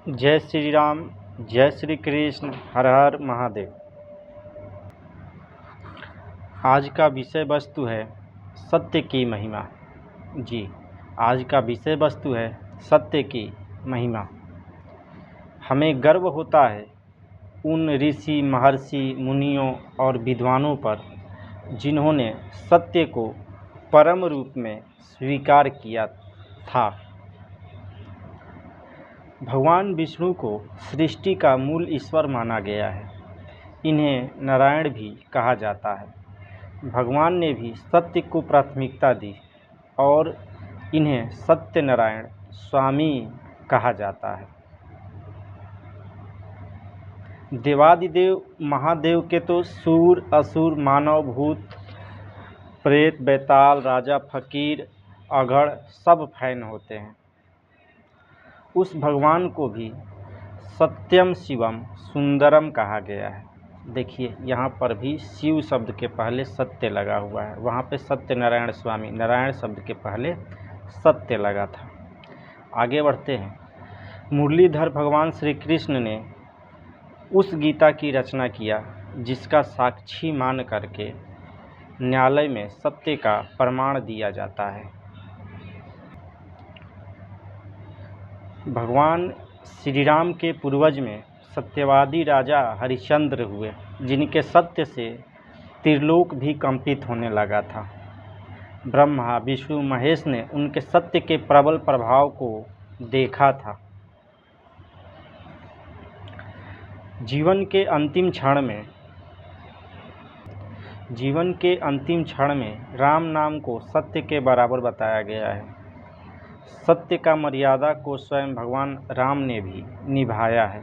जय श्री राम, जय श्री कृष्ण, हर हर महादेव। आज का विषय वस्तु है सत्य की महिमा। जी, आज का विषय वस्तु है सत्य की महिमा। हमें गर्व होता है उन ऋषि, महर्षि, मुनियों और विद्वानों पर जिन्होंने सत्य को परम रूप में स्वीकार किया था। भगवान विष्णु को सृष्टि का मूल ईश्वर माना गया है। इन्हें नारायण भी कहा जाता है। भगवान ने भी सत्य को प्राथमिकता दी और इन्हें सत्यनारायण स्वामी कहा जाता है। देवादिदेव महादेव के तो सूर, असुर, मानव, भूत, प्रेत, बैताल, राजा, फकीर, अघड़ सब फैन होते हैं। उस भगवान को भी सत्यम शिवम सुंदरम कहा गया है। देखिए, यहाँ पर भी शिव शब्द के पहले सत्य लगा हुआ है। वहाँ पे सत्यनारायण स्वामी, नारायण शब्द के पहले सत्य लगा था। आगे बढ़ते हैं। मुरलीधर भगवान श्री कृष्ण ने उस गीता की रचना किया जिसका साक्षी मान करके न्यायालय में सत्य का प्रमाण दिया जाता है। भगवान श्री राम के पूर्वज में सत्यवादी राजा हरिश्चंद्र हुए, जिनके सत्य से त्रिलोक भी कंपित होने लगा था। ब्रह्मा, विष्णु, महेश ने उनके सत्य के प्रबल प्रभाव को देखा था। जीवन के अंतिम क्षण में राम नाम को सत्य के बराबर बताया गया है। सत्य का मर्यादा को स्वयं भगवान राम ने भी निभाया है।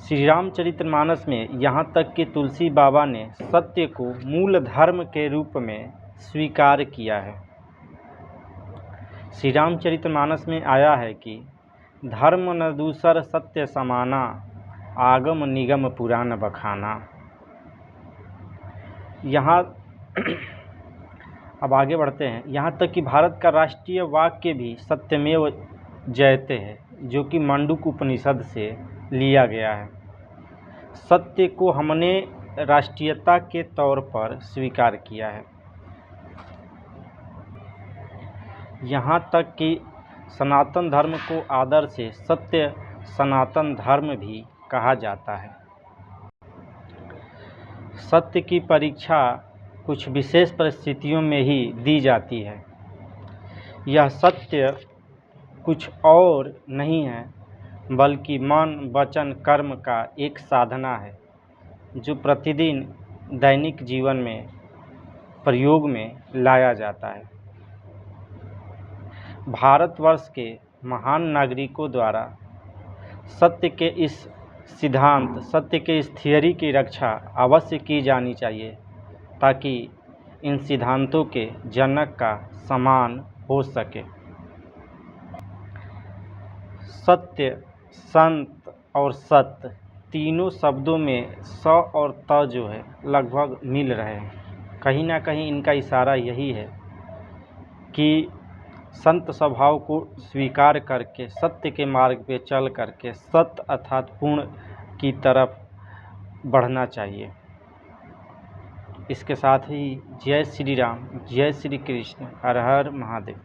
श्री रामचरितमानस में यहाँ तक कि तुलसी बाबा ने सत्य को मूल धर्म के रूप में स्वीकार किया है। श्री रामचरितमानस में आया है कि धर्म न दूसर सत्य समाना, आगम निगम पुराण बखाना। यहाँ अब आगे बढ़ते हैं। यहाँ तक कि भारत का राष्ट्रीय वाक्य भी सत्यमेव जयते है, जो कि मंडूक उपनिषद से लिया गया है। सत्य को हमने राष्ट्रीयता के तौर पर स्वीकार किया है। यहाँ तक कि सनातन धर्म को आदर से सत्य सनातन धर्म भी कहा जाता है। सत्य की परीक्षा कुछ विशेष परिस्थितियों में ही दी जाती है। यह सत्य कुछ और नहीं है बल्कि मन, वचन, कर्म का एक साधना है जो प्रतिदिन दैनिक जीवन में प्रयोग में लाया जाता है। भारतवर्ष के महान नागरिकों द्वारा सत्य के इस थियरी की रक्षा अवश्य की जानी चाहिए, ताकि इन सिद्धांतों के जनक का सम्मान हो सके। सत्य, संत और सत्य तीनों शब्दों में स और त जो है लगभग मिल रहे हैं। कहीं ना कहीं इनका इशारा यही है कि संत स्वभाव को स्वीकार करके सत्य के मार्ग पे चल करके सत्य अर्थात पूर्ण की तरफ बढ़ना चाहिए। इसके साथ ही जय श्री राम, जय श्री कृष्ण, हर हर महादेव।